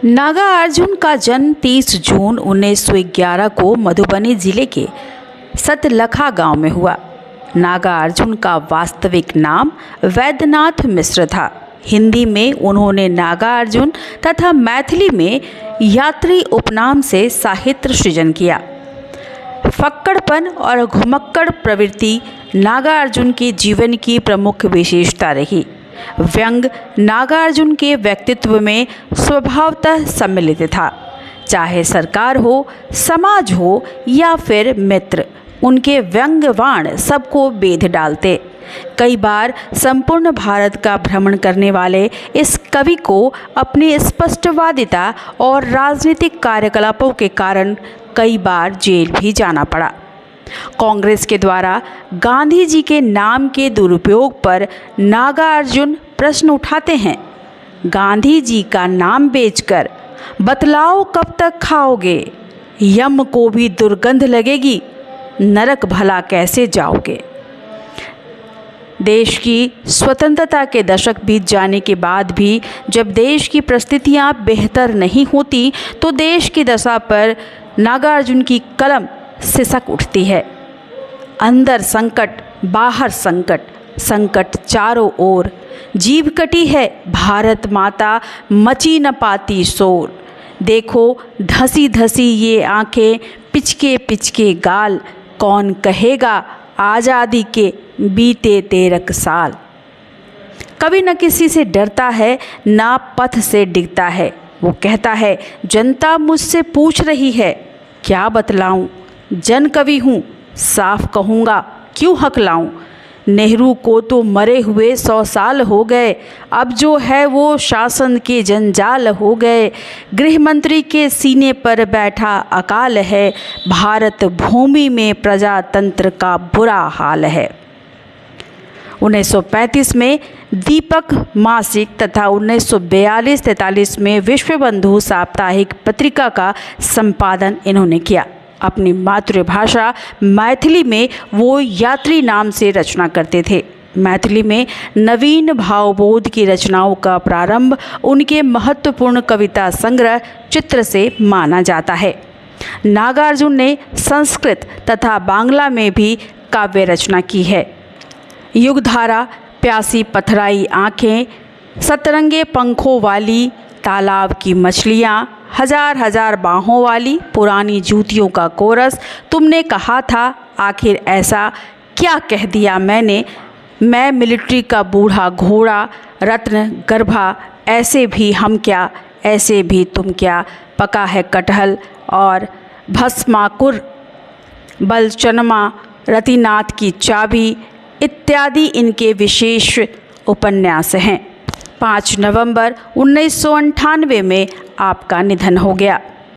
नागार्जुन का जन्म 30 जून 1911 को मधुबनी जिले के सतलखा गांव में हुआ। नागार्जुन का वास्तविक नाम वैद्यनाथ मिश्र था। हिंदी में उन्होंने नागार्जुन तथा मैथिली में यात्री उपनाम से साहित्य सृजन किया। फक्कड़पन और घुमक्कड़ प्रवृत्ति नागार्जुन के जीवन की प्रमुख विशेषता रही। व्यंग नागार्जुन के व्यक्तित्व में स्वभावतः सम्मिलित था। चाहे सरकार हो, समाज हो या फिर मित्र, उनके व्यंग्यवाण सबको बेध डालते। कई बार संपूर्ण भारत का भ्रमण करने वाले इस कवि को अपनी स्पष्टवादिता और राजनीतिक कार्यकलापों के कारण कई बार जेल भी जाना पड़ा। कांग्रेस के द्वारा गांधी जी के नाम के दुरुपयोग पर नागार्जुन प्रश्न उठाते हैं। गांधी जी का नाम बेचकर बतलाओ कब तक खाओगे? यम को भी दुर्गंध लगेगी, नरक भला कैसे जाओगे? देश की स्वतंत्रता के दशक बीत जाने के बाद भी जब देश की परिस्थितियां बेहतर नहीं होती तो देश की दशा पर नागार्जुन की कलम सिसक उठती है। अंदर संकट, बाहर संकट, संकट चारों ओर, जीभ कटी है भारत माता, मची न पाती शोर। देखो धसी धसी ये आंखें, पिचके पिचके गाल, कौन कहेगा आज़ादी के बीते 13 साल। कभी न किसी से डरता है, ना पथ से डिगता है। वो कहता है जनता मुझसे पूछ रही है, क्या बतलाऊं? जन कवि हूँ, साफ कहूँगा, क्यों हकलाऊं? नेहरू को तो मरे हुए 100 साल हो गए, अब जो है वो शासन के जंजाल हो गए। गृह मंत्री के सीने पर बैठा अकाल है, भारत भूमि में प्रजातंत्र का बुरा हाल है। 1935 में दीपक मासिक तथा 1942-43 में विश्वबंधु साप्ताहिक पत्रिका का संपादन इन्होंने किया। अपनी मातृभाषा मैथिली में वो यात्री नाम से रचना करते थे। मैथिली में नवीन भावबोध की रचनाओं का प्रारंभ उनके महत्वपूर्ण कविता संग्रह चित्र से माना जाता है। नागार्जुन ने संस्कृत तथा बांग्ला में भी काव्य रचना की है। युगधारा, प्यासी पथराई आँखें, सतरंगे पंखों वाली, तालाब की मछलियाँ, हजार हजार बाहों वाली, पुरानी जूतियों का कोरस, तुमने कहा था आखिर ऐसा क्या कह दिया मैंने, मैं मिलिट्री का बूढ़ा घोड़ा, रत्न गर्भा, ऐसे भी हम क्या, ऐसे भी तुम क्या, पका है कटहल और भस्माकुर, बलचनमा, रतिनाथ की चाबी इत्यादि इनके विशेष उपन्यास हैं। 5 नवंबर 1998 में आपका निधन हो गया।